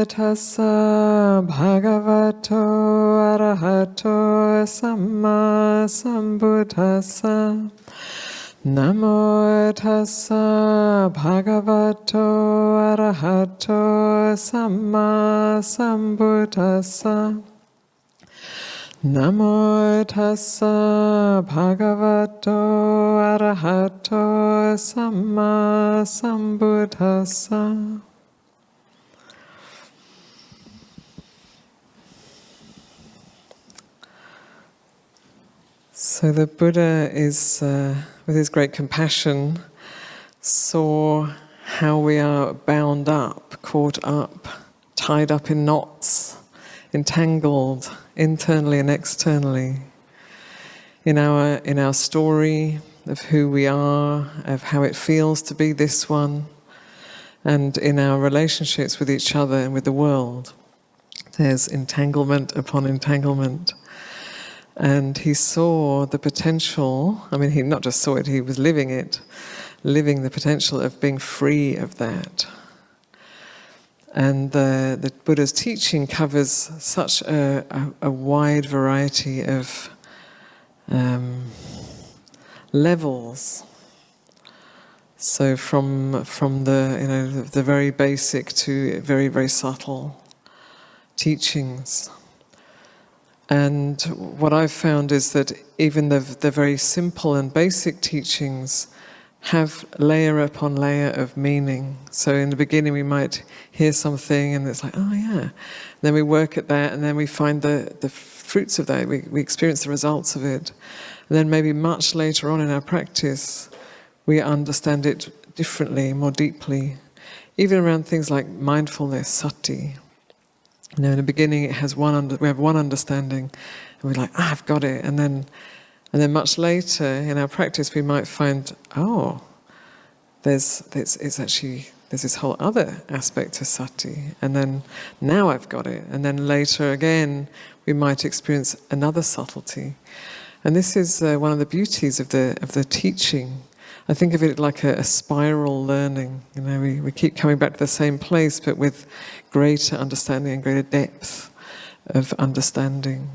tassa bhagavato arahato samma sambuddhassa. Namo tassa bhagavato arahato samma sambuddhassa. Namo tassa bhagavato arahato samma sambuddhassa. So the Buddha is, with his great compassion, saw how we are bound up, caught up, tied up in knots, entangled internally and externally in our story of who we are, of how it feels to be this one, and in our relationships with each other and with the world. There's entanglement upon entanglement. And he saw the potential, I mean, he not just saw it, he was living it, living the potential of being free of that. And the Buddha's teaching covers such a wide variety of levels. So from the the very basic to very, very subtle teachings. And what I've found is that even the very simple and basic teachings have layer upon layer of meaning. So in the beginning we might hear something and it's like, oh yeah. And then we work at that and then we find the fruits of that, we experience the results of it. And then maybe much later on in our practice we understand it differently, more deeply. Even around things like mindfulness, sati. In the beginning it has we have one understanding and we're like, I've got it. And then much later in our practice we might find, oh, there's this whole other aspect to sati. And then now I've got it. And then later again we might experience another subtlety. And this is one of the beauties of the teaching. I think of it like a spiral learning. We keep coming back to the same place, but with greater understanding and greater depth of understanding.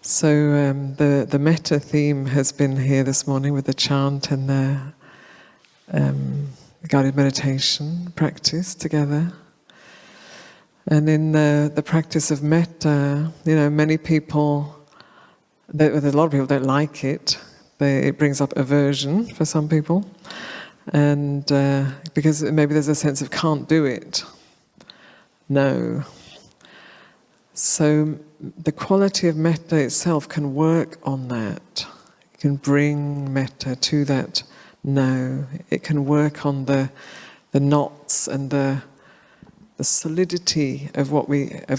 So the Metta theme has been here this morning with the chant and the guided meditation practice together. And in the practice of Metta, many people, there's a lot of people don't like it. It brings up aversion for some people, and because maybe there's a sense of can't do it. No. So the quality of metta itself can work on that. It can bring metta to that no. It can work on the knots and the solidity of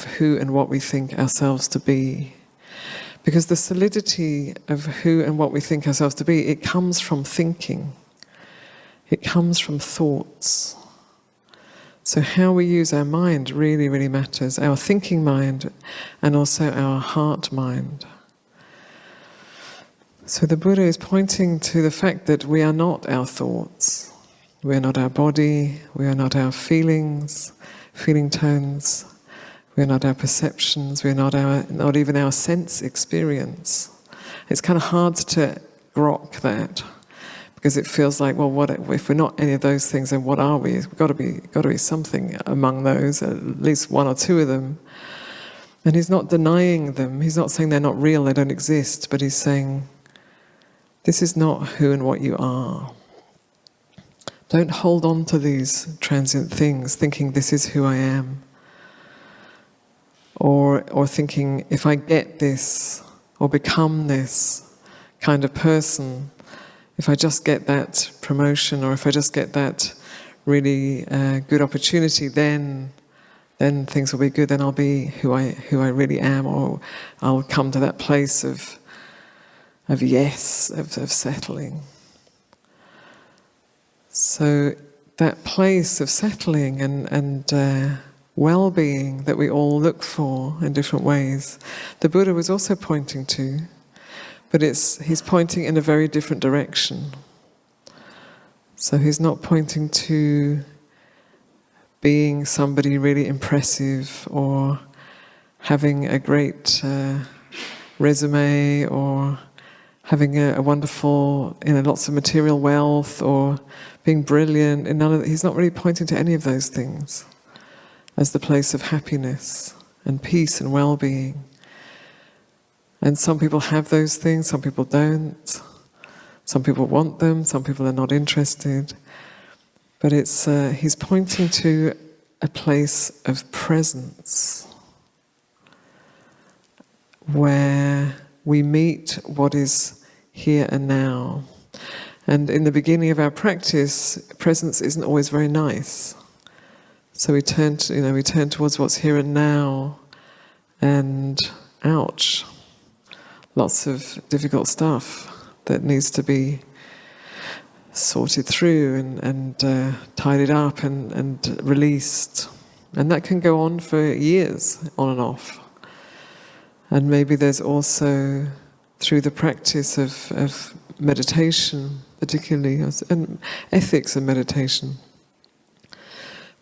who and what we think ourselves to be. Because the solidity of who and what we think ourselves to be, it comes from thinking. It comes from thoughts. So how we use our mind really, really matters. Our thinking mind and also our heart mind. So the Buddha is pointing to the fact that we are not our thoughts. We are not our body. We are not our feelings, feeling tones. We are not our perceptions, we are not even our sense experience. It's kind of hard to grok that, because it feels like, well, what if we're not any of those things, then what are we? We've got to be something among those, at least one or two of them. And he's not denying them. He's not saying they're not real, they don't exist, but he's saying, this is not who and what you are. Don't hold on to these transient things, thinking this is who I am. Or thinking, if I get this, or become this kind of person, if I just get that promotion, or if I just get that really good opportunity, then things will be good, then I'll be who I really am, or I'll come to that place of yes, of settling. So that place of settling and well-being that we all look for in different ways, the Buddha was also pointing to, but he's pointing in a very different direction. So he's not pointing to being somebody really impressive, or having a great resume, or having a wonderful, lots of material wealth, or being brilliant. He's not really pointing to any of those things as the place of happiness and peace and well-being. And some people have those things, some people don't. Some people want them, some people are not interested. But he's pointing to a place of presence where we meet what is here and now. And in the beginning of our practice, presence isn't always very nice. So we turn towards what's here and now, and ouch, lots of difficult stuff that needs to be sorted through and tidied up and released. And that can go on for years, on and off. And maybe there's also, through the practice of meditation, particularly, and ethics and meditation,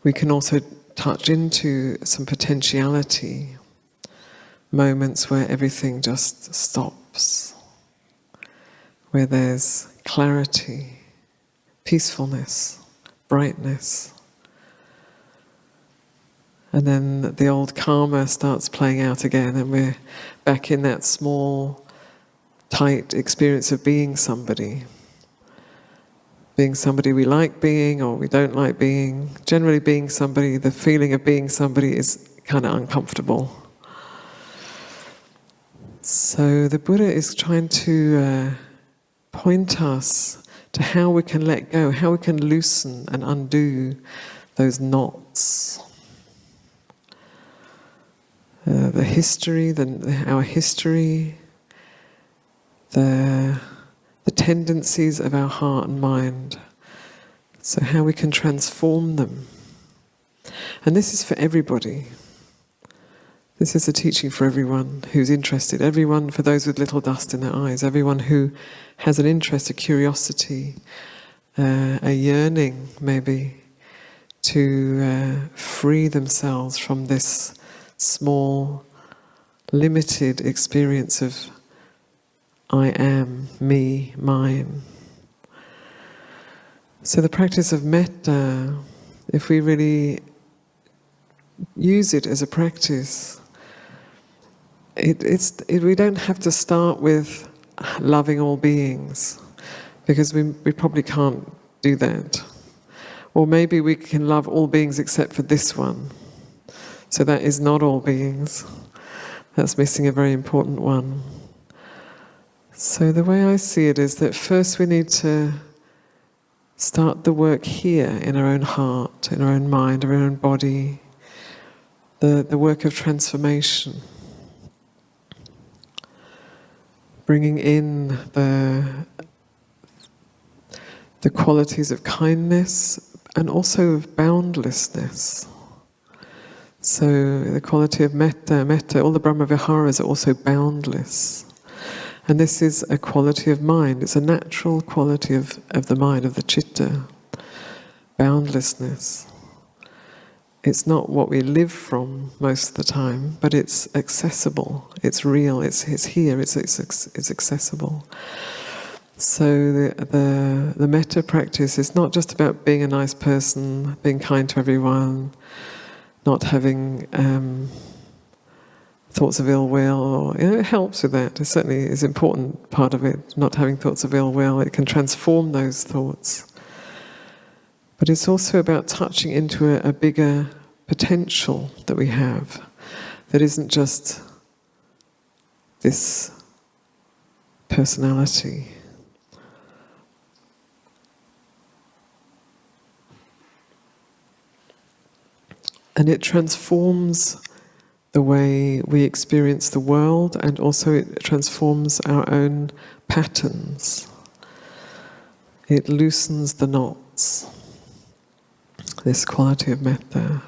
we can also touch into some potentiality, moments where everything just stops, where there's clarity, peacefulness, brightness. And then the old karma starts playing out again, and we're back in that small, tight experience of being somebody. Being somebody we like being or we don't like being. Generally being somebody, the feeling of being somebody is kind of uncomfortable. So the Buddha is trying to point us to how we can let go, how we can loosen and undo those knots. The history, our history, the tendencies of our heart and mind. So how we can transform them. And this is for everybody. This is a teaching for everyone who's interested, everyone, for those with little dust in their eyes, everyone who has an interest, a curiosity, a yearning maybe to free themselves from this small, limited experience of I am, me, mine. So the practice of metta, if we really use it as a practice, we don't have to start with loving all beings, because we probably can't do that. Or maybe we can love all beings except for this one. So that is not all beings. That's missing a very important one. So the way I see it is that first we need to start the work here in our own heart, in our own mind, our own body, the work of transformation. Bringing in the qualities of kindness and also of boundlessness. So the quality of metta, all the Brahma Viharas are also boundless. And this is a quality of mind, it's a natural quality of the mind, of the citta. Boundlessness. It's not what we live from most of the time, but it's accessible, it's real, it's here, it's accessible. So the metta practice is not just about being a nice person, being kind to everyone, not having thoughts of ill will, or it helps with that. It certainly is an important part of it, not having thoughts of ill will. It can transform those thoughts. But it's also about touching into a bigger potential that we have, that isn't just this personality. And it transforms the way we experience the world, and also it transforms our own patterns. It loosens the knots, this quality of metta.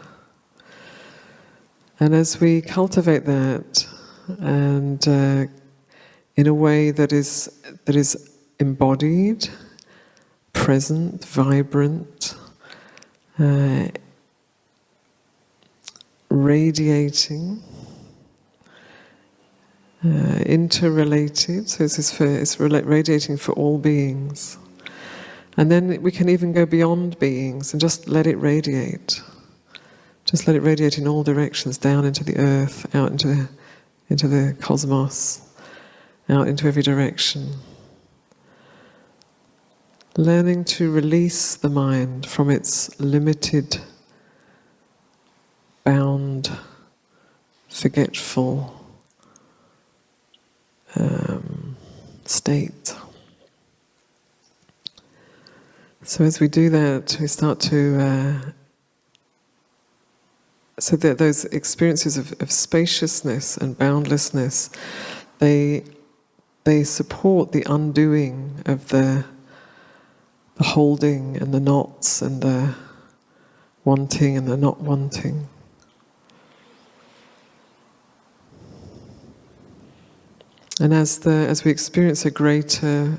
And as we cultivate that, and in a way that is embodied, present, vibrant, radiating, interrelated, so it's radiating for all beings. And then we can even go beyond beings and just let it radiate. Just let it radiate in all directions, down into the earth, out into the cosmos, out into every direction. Learning to release the mind from its limited, bound, forgetful state. So as we do that, we start to... so that those experiences of spaciousness and boundlessness, they support the undoing of the holding and the knots and the wanting and the not wanting. And as we experience a greater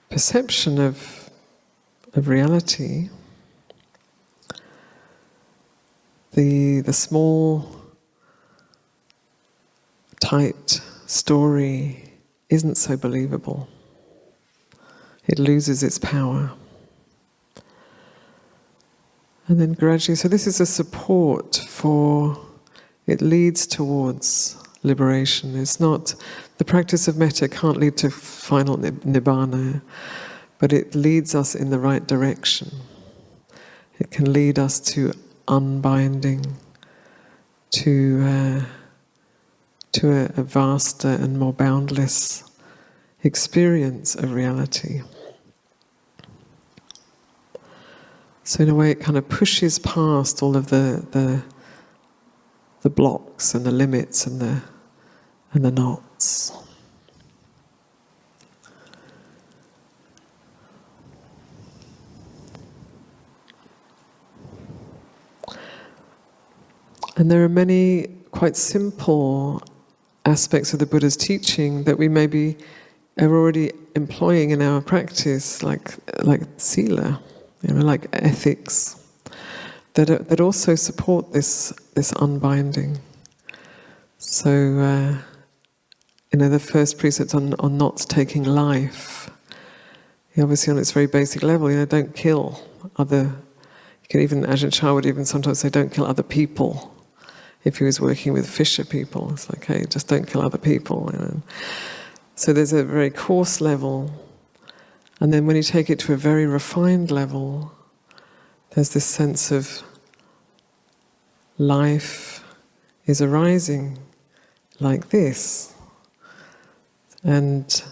perception of reality, the small, tight story isn't so believable. It loses its power. And then gradually, so this is a support for, it leads towards liberation. It's not, the practice of metta can't lead to final nibbana, but it leads us in the right direction. It can lead us to unbinding, to a vaster and more boundless experience of reality. So in a way it kind of pushes past all of the blocks and the limits and the knots. And there are many quite simple aspects of the Buddha's teaching that we maybe are already employing in our practice, like sila, like ethics, that also support this unbinding. So, the first precept on not taking life, obviously on its very basic level, don't kill other. You can even, Ajahn Chah would even sometimes say, don't kill other people. If he was working with fisher people, it's like, hey, just don't kill other people. So there's a very coarse level, and then when you take it to a very refined level, there's this sense of life is arising like this. And,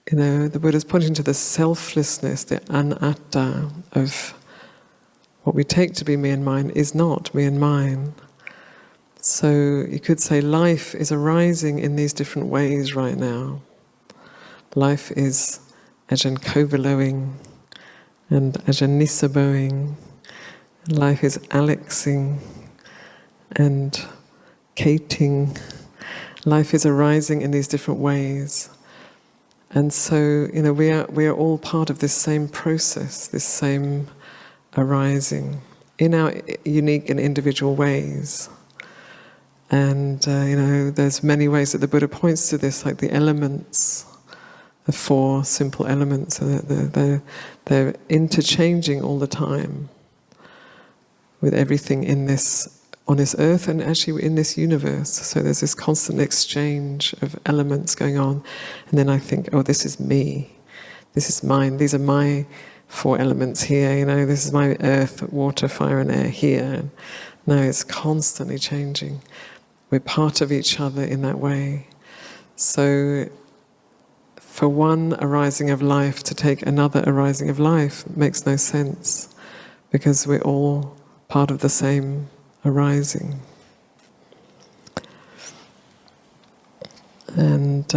the Buddha's pointing to the selflessness, the anatta of what we take to be me and mine is not me and mine. So you could say life is arising in these different ways right now. Life is Ajahn Kovaloing and Ajahn Nisaboing. Life is Alexing and Kating. Life is arising in these different ways. And so, we are all part of this same process, this same arising in our unique and individual ways. And, there's many ways that the Buddha points to this, like the elements, the four simple elements, they're interchanging all the time with everything on this earth and actually in this universe. So there's this constant exchange of elements going on. And then I think, oh, this is me. This is mine. These are my four elements here. This is my earth, water, fire, and air here. No, it's constantly changing. We're part of each other in that way. So for one arising of life to take another arising of life makes no sense, because we're all part of the same arising. And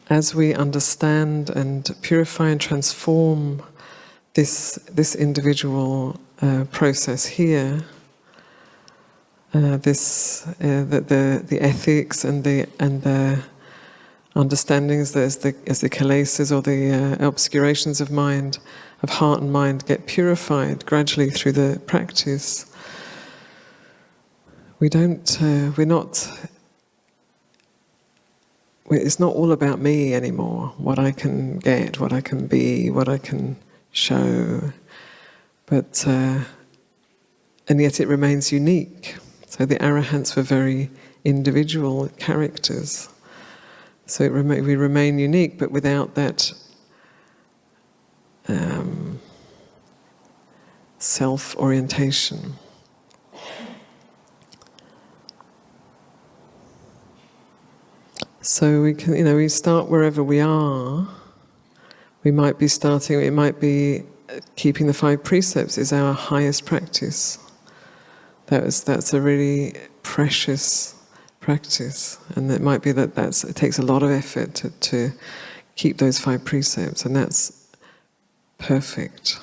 as we understand and purify and transform this individual process here, the ethics and the understandings as the kilesas or the obscurations of mind of heart and mind get purified gradually through the practice, it's not all about me anymore, what I can get, what I can be, what I can show. But, and yet it remains unique. So the Arahants were very individual characters. So we remain unique, but without that self-orientation. So we can, we start wherever we are. We might be starting, it might be keeping the 5 precepts is our highest practice. That's a really precious practice, and it might be that it takes a lot of effort to keep those 5 precepts, and that's perfect.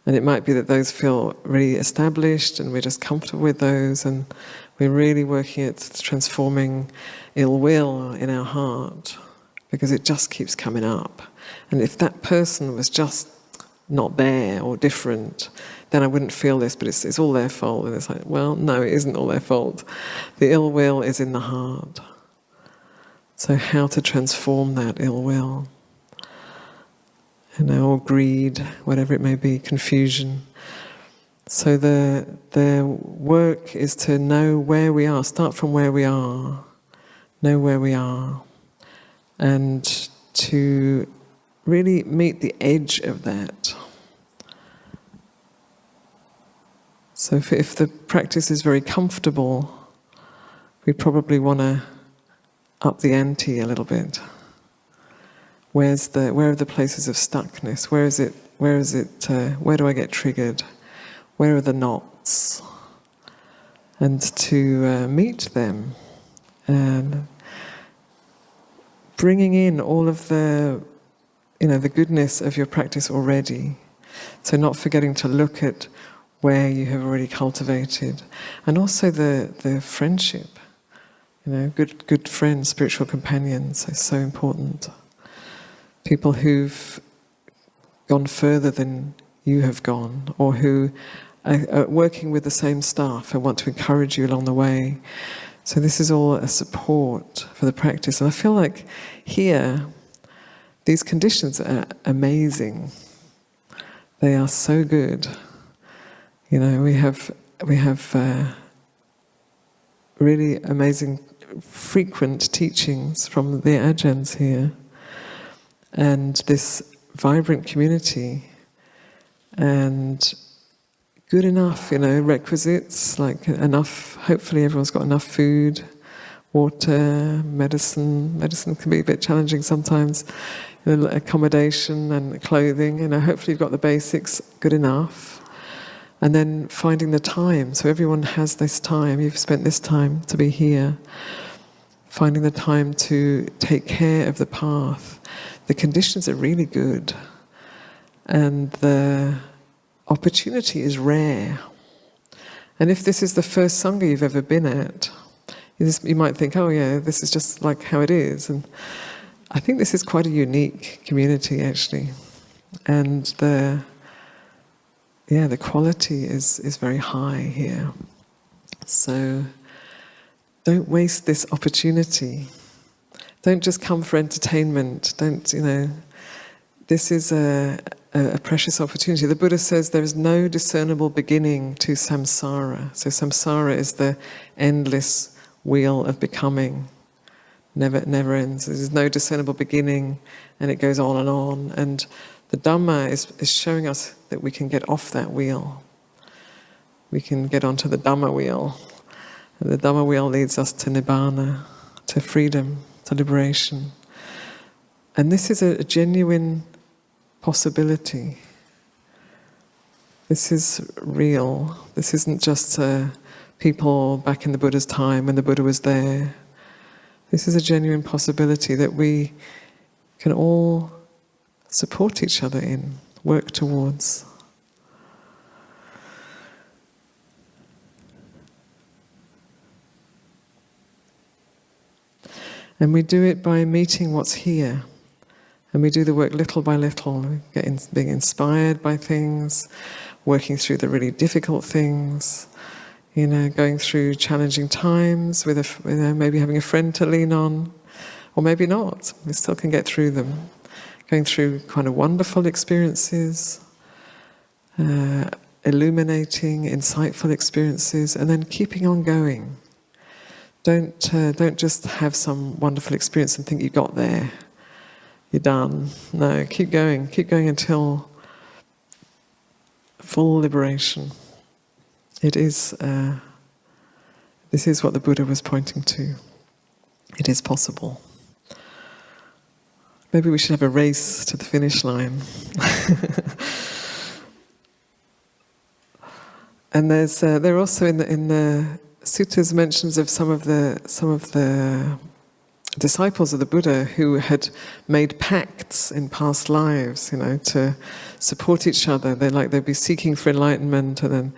And it might be that those feel really established, and we're just comfortable with those, and we're really working at transforming ill will in our heart, because it just keeps coming up. And if that person was just not there or different, then I wouldn't feel this, but it's all their fault. And it's like, well, no, it isn't all their fault. The ill will is in the heart. So how to transform that ill will? Or greed, whatever it may be, confusion. So the work is to know where we are, start from where we are, know where we are, and to really meet the edge of that. So if the practice is very comfortable, we probably want to up the ante a little bit. Where are the places of stuckness? Where do I get triggered? Where are the knots? And to meet them, and bringing in all of the goodness of your practice already. So not forgetting to look at where you have already cultivated, and also the friendship. Good friends, spiritual companions is so important. People who've gone further than you have gone, or who are working with the same staff and want to encourage you along the way. So this is all a support for the practice. And I feel like here, these conditions are amazing. They are so good. We have really amazing, frequent teachings from the Ajahns here, and this vibrant community, and good enough, requisites, like enough, hopefully everyone's got enough food, water, medicine. Medicine can be a bit challenging sometimes, accommodation and clothing, hopefully you've got the basics good enough. And then finding the time, so everyone has this time, you've spent this time to be here, finding the time to take care of the path. The conditions are really good, and the opportunity is rare. And if this is the first Sangha you've ever been at, you might think, oh yeah, this is just like how it is. And I think this is quite a unique community, actually. And the quality is very high here. So don't waste this opportunity. Don't just come for entertainment. This is a precious opportunity. The Buddha says there is no discernible beginning to samsara. So samsara is the endless wheel of becoming. Never ends. There's no discernible beginning, and it goes on and on. And the Dhamma is showing us that we can get off that wheel. We can get onto the Dhamma wheel. And the Dhamma wheel leads us to Nibbana, to freedom, to liberation. And this is a genuine possibility. This is real. This isn't just people back in the Buddha's time when the Buddha was there. This is a genuine possibility that we can all support each other in, work towards. And we do it by meeting what's here, And we do the work little by little, being inspired by things, working through the really difficult things, going through challenging times with maybe having a friend to lean on, or maybe not. We still can get through them. Going through kind of wonderful experiences, illuminating, insightful experiences, and then keeping on going. Don't just have some wonderful experience and think you got there, you're done. No, keep going until full liberation. It is. This is what the Buddha was pointing to. It is possible. Maybe we should have a race to the finish line. And there are also in the suttas mentions of some of the disciples of the Buddha who had made pacts in past lives, to support each other. They'd be seeking for enlightenment, and then,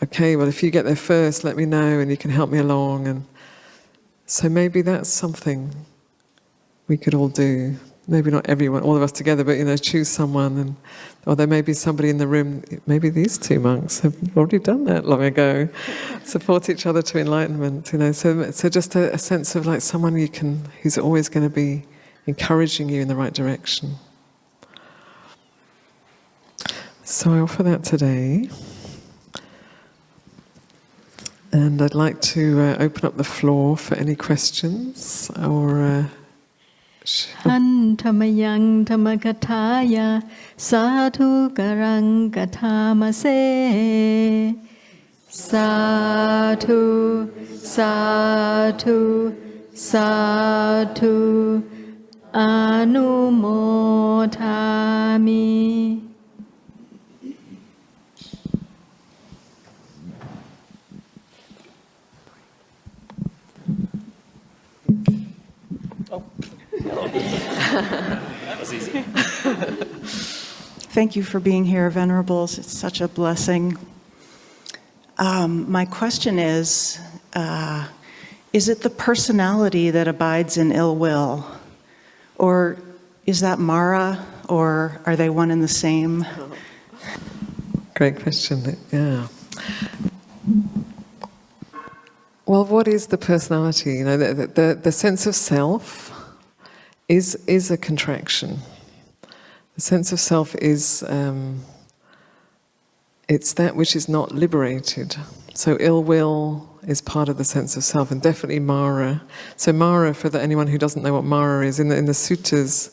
okay, well, if you get there first, let me know, and you can help me along. And so maybe that's something we could all do. Maybe not everyone, all of us together, but choose someone, or there may be somebody in the room. Maybe these two monks have already done that long ago. Support each other to enlightenment. So just a sense of like someone who's always going to be encouraging you in the right direction. So I offer that today, and I'd like to open up the floor for any questions or. Han Tamayang Tamakataya Sadhu Garang Gatamase Sadhu Sadhu Sadhu Anumodhami. That was easy. Thank you for being here, Venerables. It's such a blessing. My question is it the personality that abides in ill will? Or is that Mara? Or are they one and the same? Great question, yeah. Well, what is the personality? The sense of self is a contraction. The sense of self is it's that which is not liberated. So ill will is part of the sense of self, and definitely Mara. So Mara, for anyone who doesn't know what Mara is, in the suttas,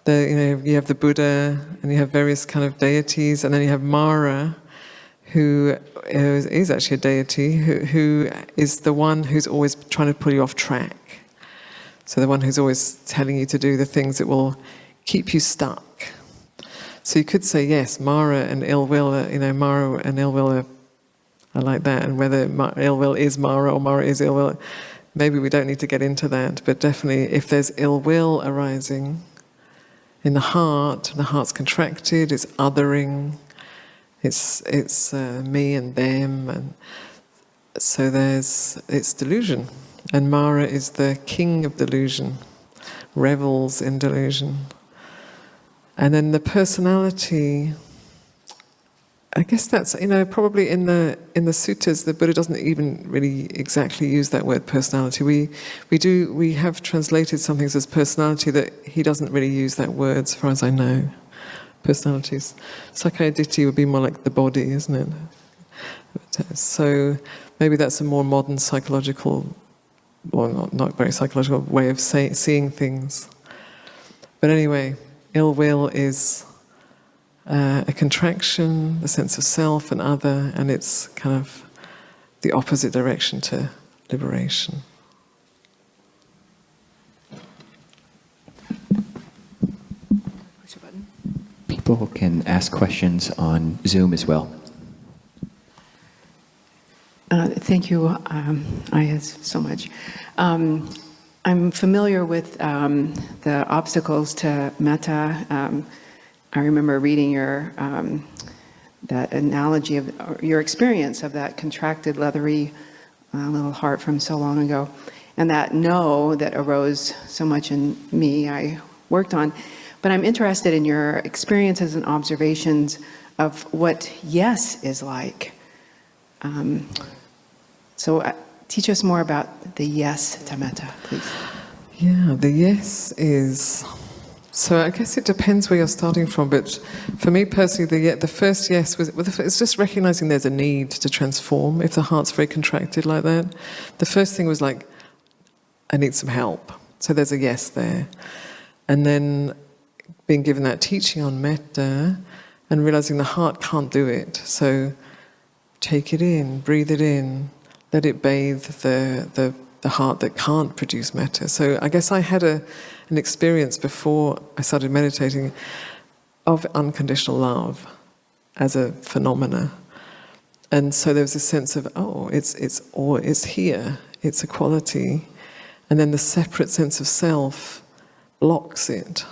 you have the Buddha, and you have various kind of deities, and then you have Mara, who is actually a deity, who is the one who's always trying to pull you off track. So the one who's always telling you to do the things that will keep you stuck. So you could say, yes, Mara and ill will, Mara and ill will are like that. And whether ill will is Mara or Mara is ill will, maybe we don't need to get into that. But definitely, if there's ill will arising in the heart's contracted, it's othering, it's me and them, and so it's delusion. And Mara is the king of delusion, revels in delusion. And then the personality, I guess that's, probably in the suttas, the Buddha doesn't even really exactly use that word personality. We have translated some things as personality that he doesn't really use that word, as far as I know. Personalities. Sakkaya Ditthi would be more like the body, isn't it? So maybe that's a more modern psychological, well, not very psychological way of seeing things. But anyway, ill will is a contraction, the sense of self and other, and it's kind of the opposite direction to liberation. Push a button. People can ask questions on Zoom as well. Thank you, Ayya, so much. I'm familiar with the obstacles to metta. I remember reading that analogy of your experience of that contracted, leathery little heart from so long ago, and that no that arose so much in me, I worked on. But I'm interested in your experiences and observations of what yes is like. So teach us more about the yes to metta, please. Yeah, the yes is... So I guess it depends where you're starting from, but for me personally, the first yes was it's just recognizing there's a need to transform. If the heart's very contracted like that, the first thing was like, I need some help. So there's a yes there. And then being given that teaching on metta and realizing the heart can't do it. So take it in, breathe it in, let it bathe the heart that can't produce metta. So I guess I had an experience before I started meditating of unconditional love as a phenomena. And so there was a sense of, it's here, it's a quality. And then the separate sense of self blocks it.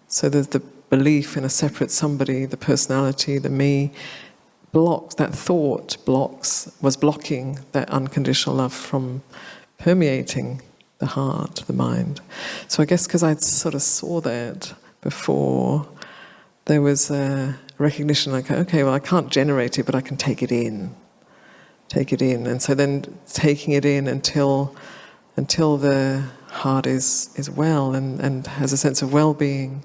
So there's the belief in a separate somebody, the personality, the me, blocks, that thought was blocking that unconditional love from permeating the heart, the mind. So I guess because I sort of saw that before, there was a recognition like, okay, well I can't generate it, but I can take it in. And so then taking it in until the heart is well and has a sense of well-being.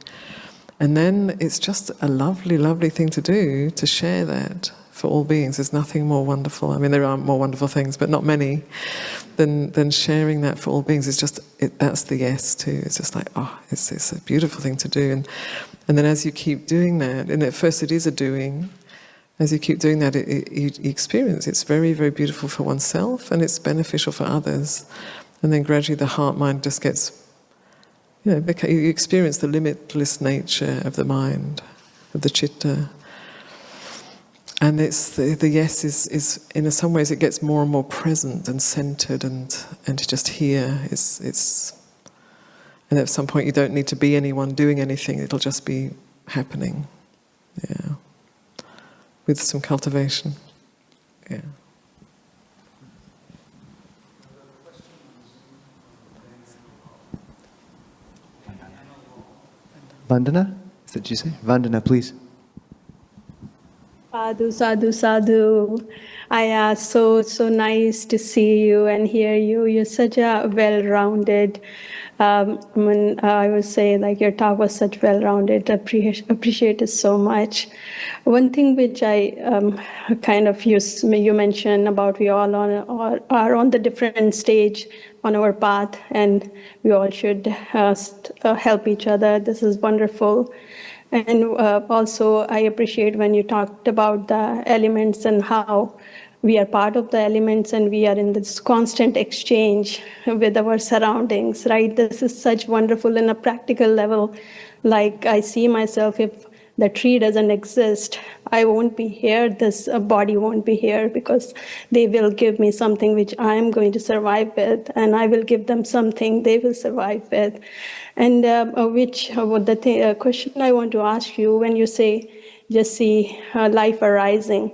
And then it's just a lovely, lovely thing to do, to share that for all beings. There's nothing more wonderful. I mean, there are more wonderful things, but not many, than sharing that for all beings. It's just, that's the yes too. It's just like, it's a beautiful thing to do. And then as you keep doing that, and at first it is a doing, as you keep doing that, you experience it's very, very beautiful for oneself, and it's beneficial for others. And then gradually the heart-mind just gets, you experience the limitless nature of the mind, of the citta. And it's the yes is in some ways it gets more and more present and centered and just here. And at some point you don't need to be anyone doing anything, it'll just be happening. Yeah. With some cultivation. Yeah. Vandana? Is that what you say? Vandana, please. Sadhu, sadhu, sadhu. Ayya, so nice to see you and hear you. You're such a well-rounded, I would say like your talk was such well-rounded. Appreciate it so much. One thing which I you mentioned about we all are on the different stage on our path, and we all should help each other. This is wonderful. And also, I appreciate when you talked about the elements and how we are part of the elements and we are in this constant exchange with our surroundings, right? This is such wonderful in a practical level. Like I see myself, if the tree doesn't exist, I won't be here, this body won't be here, because they will give me something which I'm going to survive with, and I will give them something they will survive with. And question I want to ask you, when you say, just see life arising,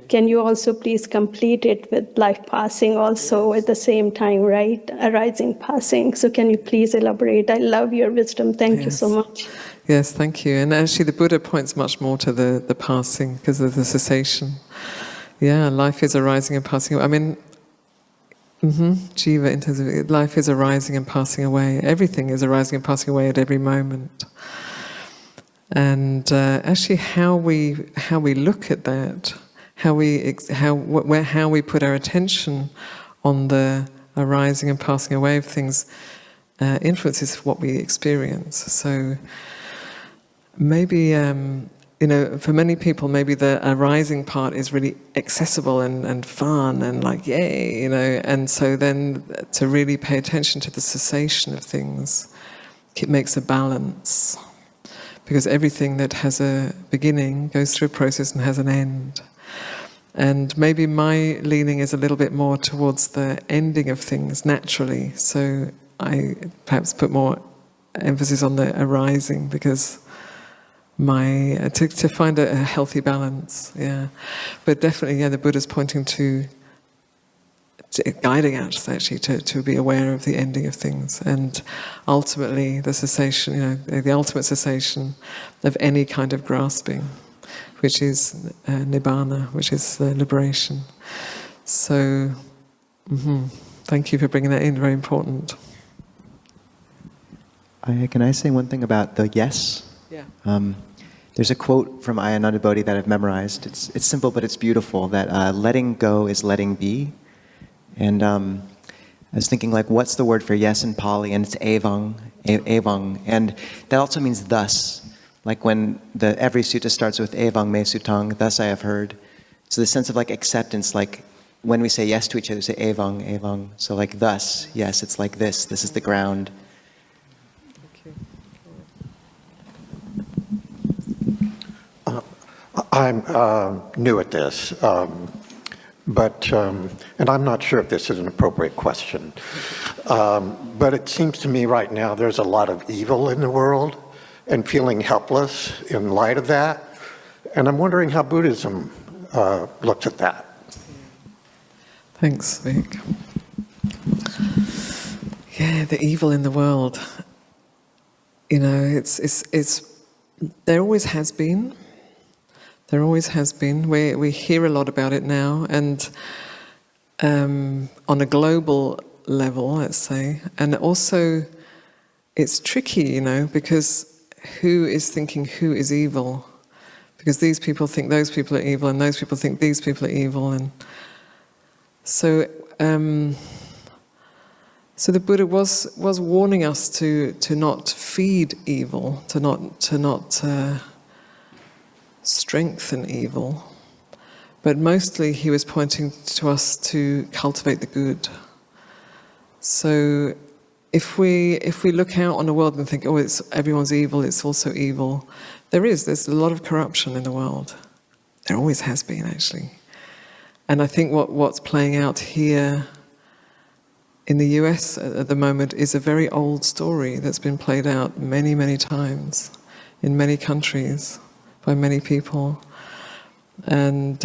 can you also please complete it with life passing also at the same time, right? Arising, passing. So can you please elaborate? I love your wisdom. Thank you so much. Yes, thank you. And actually the Buddha points much more to the passing because of the cessation. Yeah, life is arising and passing away. I mean, jiva, in terms of life is arising and passing away. Everything is arising and passing away at every moment. And actually how we look at that, how we put our attention on the arising and passing away of things influences what we experience. So maybe, for many people, maybe the arising part is really accessible and fun and like, yay, and so then to really pay attention to the cessation of things, it makes a balance. Because everything that has a beginning goes through a process and has an end. And maybe my leaning is a little bit more towards the ending of things naturally. So I perhaps put more emphasis on the arising because to find a healthy balance, yeah. But definitely, the Buddha's pointing to guiding us actually to be aware of the ending of things, and ultimately the cessation, the ultimate cessation of any kind of grasping, which is nibbana, which is the liberation. So, thank you for bringing that in. Very important. Can I say one thing about the yes? Yeah. There's a quote from Ayya Ānandabodhī that I've memorized. It's simple, but it's beautiful, that letting go is letting be. And I was thinking, like, what's the word for yes in Pali? And it's evang, evang. And that also means thus. Like when every sutta starts with evang me sutang, thus I have heard. So the sense of like acceptance, like when we say yes to each other, we say evang, evang. So like thus, yes, it's like this is the ground. I'm new at this, but and I'm not sure if this is an appropriate question, but it seems to me right now there's a lot of evil in the world and feeling helpless in light of that, and I'm wondering how Buddhism looks at that. Thanks, Vic. Yeah, the evil in the world. It's there always has been. There always has been. We hear a lot about it now, and on a global level, let's say, and also it's tricky, because who is thinking who is evil? Because these people think those people are evil, and those people think these people are evil, and so the Buddha was warning us to not feed evil, to not strengthen evil, but mostly he was pointing to us to cultivate the good. So if we look out on the world and think, it's everyone's evil, it's also evil, there's a lot of corruption in the world. There always has been, actually. And I think what's playing out here in the US at the moment is a very old story that's been played out many, many times in many countries by many people. And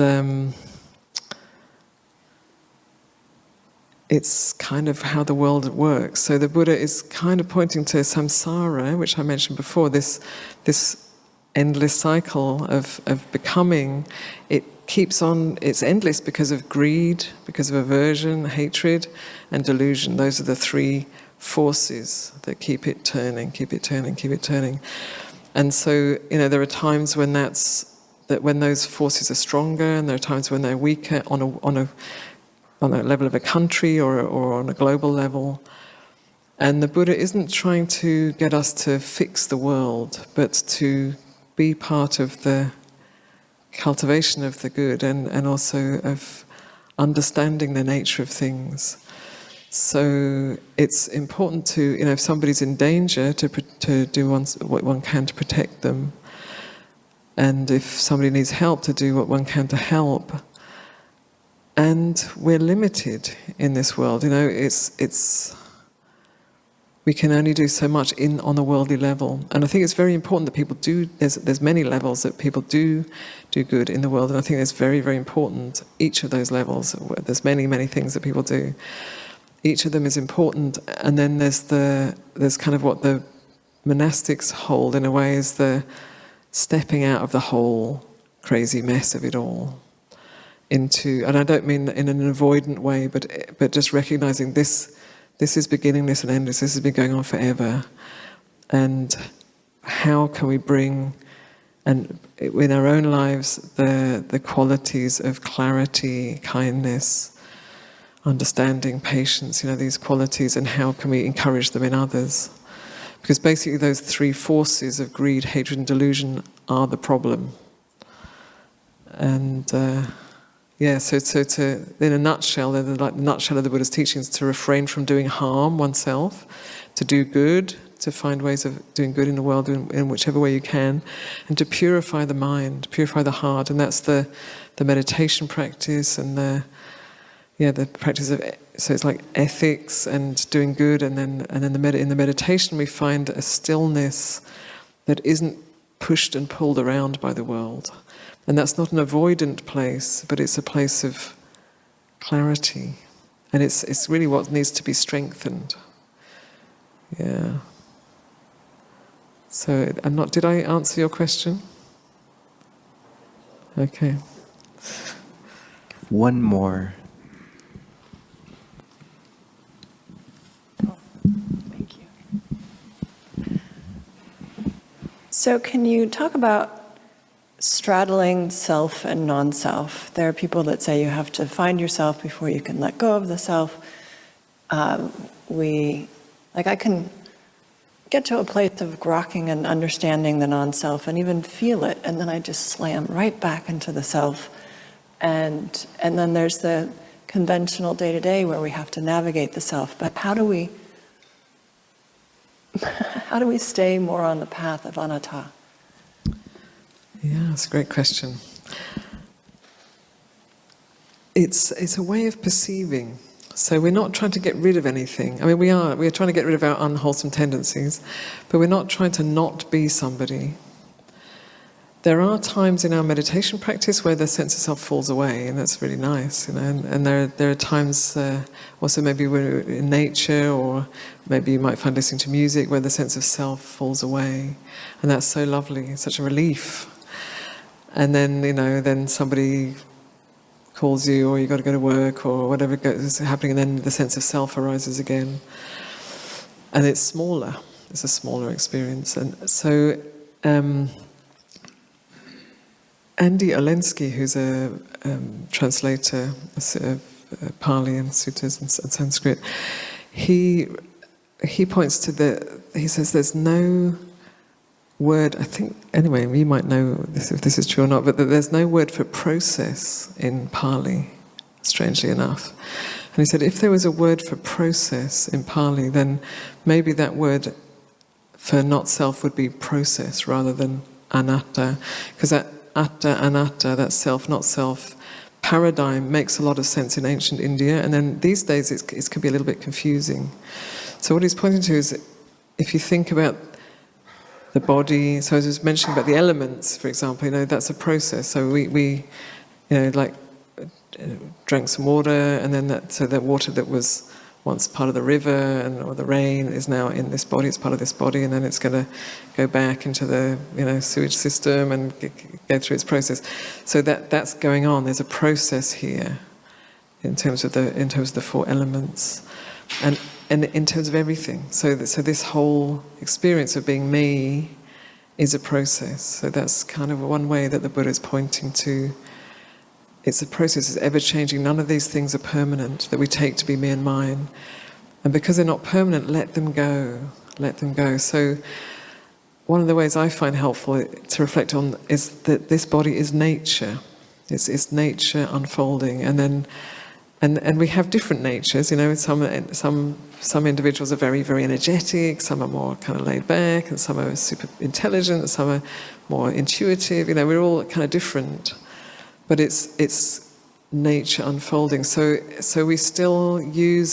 it's kind of how the world works. So the Buddha is kind of pointing to samsara, which I mentioned before, this endless cycle of becoming. It keeps on, it's endless because of greed, because of aversion, hatred, and delusion. Those are the three forces that keep it turning, keep it turning, keep it turning. And so, there are times when when those forces are stronger, and there are times when they're weaker on a level of a country or on a global level. And the Buddha isn't trying to get us to fix the world, but to be part of the cultivation of the good and also of understanding the nature of things. So it's important to, if somebody's in danger, to do what one can to protect them. And if somebody needs help, to do what one can to help. And we're limited in this world. We can only do so much on a worldly level. And I think it's very important that people do, there's many levels that people do good in the world. And I think it's very, very important, each of those levels. There's many, many things that people do. Each of them is important, and then there's kind of what the monastics hold in a way is the stepping out of the whole crazy mess of it all into, and I don't mean in an avoidant way, but just recognizing this is beginningless and endless. This has been going on forever, and how can we bring, and in our own lives, the qualities of clarity, kindness, understanding, patience, these qualities, and how can we encourage them in others? Because basically those three forces of greed, hatred, and delusion are the problem. And so in a nutshell, the nutshell of the Buddha's teachings, to refrain from doing harm oneself, to do good, to find ways of doing good in the world in whichever way you can, and to purify the mind, purify the heart, and that's the meditation practice and the practice of, so it's like ethics and doing good, and then in the meditation we find a stillness that isn't pushed and pulled around by the world, and that's not an avoidant place, but it's a place of clarity And it's really what needs to be strengthened. Yeah. So did I answer your question? Okay. One more. Thank you. So can you talk about straddling self and non-self? There are people that say you have to find yourself before you can let go of the self. I can get to a place of grokking and understanding the non-self and even feel it, and then I just slam right back into the self. And then there's the conventional day-to-day where we have to navigate the self. But how do we stay more on the path of anatta? Yeah, that's a great question. It's a way of perceiving. So we're not trying to get rid of anything. I mean, we're trying to get rid of our unwholesome tendencies, but we're not trying to not be somebody. There are times in our meditation practice where the sense of self falls away, and that's really nice, And there are times, also maybe we're in nature, or maybe you might find listening to music where the sense of self falls away, and that's so lovely, it's such a relief. And then then somebody calls you, or you got to go to work, or whatever is happening, and then the sense of self arises again, and it's smaller. It's a smaller experience, and so. Andy Olensky, who's a translator of Pali and suttas and Sanskrit, he points to he says there's no word, I think, anyway, you might know this, if this is true or not, but that there's no word for process in Pali, strangely enough. And he said if there was a word for process in Pali, then maybe that word for not self would be process rather than anatta, because that atta, anatta, that self, not self paradigm makes a lot of sense in ancient India, and then these days it can be a little bit confusing. So what he's pointing to is, if you think about the body, so as I was mentioning about the elements, for example, that's a process. So we drank some water, and then that water that was once part of the river or the rain is now in this body, it's part of this body, and then it's going to go back into the sewage system and go through its process. So that's going on. There's a process here in terms of the four elements, and in terms of everything. So this whole experience of being me is a process. So that's kind of one way that the Buddha is pointing to. It's a process, it's ever-changing. None of these things are permanent, that we take to be me and mine. And because they're not permanent, let them go. Let them go. So one of the ways I find helpful to reflect on is that this body is nature. It's nature unfolding. And we have different natures. Some individuals are very, very energetic, some are more kind of laid back, and some are super intelligent, and some are more intuitive. We're all kind of different. But it's nature unfolding. So we still use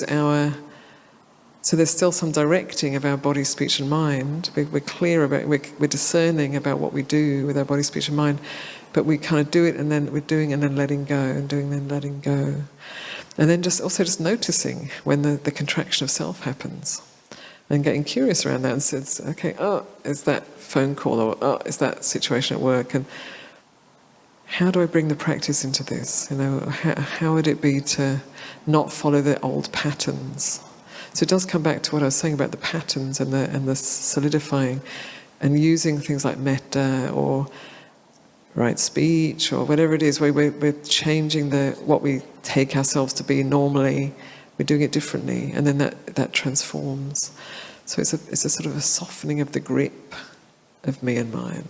so there's still some directing of our body, speech and mind. We're clear about, we're discerning about what we do with our body, speech and mind, but we kind of do it, and then we're doing and then letting go, and doing and then letting go. And then just noticing when the contraction of self happens, and getting curious around that, and says, okay, is that phone call, or is that situation at work, and how do I bring the practice into this? How would it be to not follow the old patterns? So it does come back to what I was saying about the patterns and the solidifying, and using things like metta or right speech or whatever it is, where we're changing what we take ourselves to be normally. We're doing it differently, and then that transforms. So it's a sort of a softening of the grip of me and mine,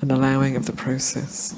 an allowing of the process.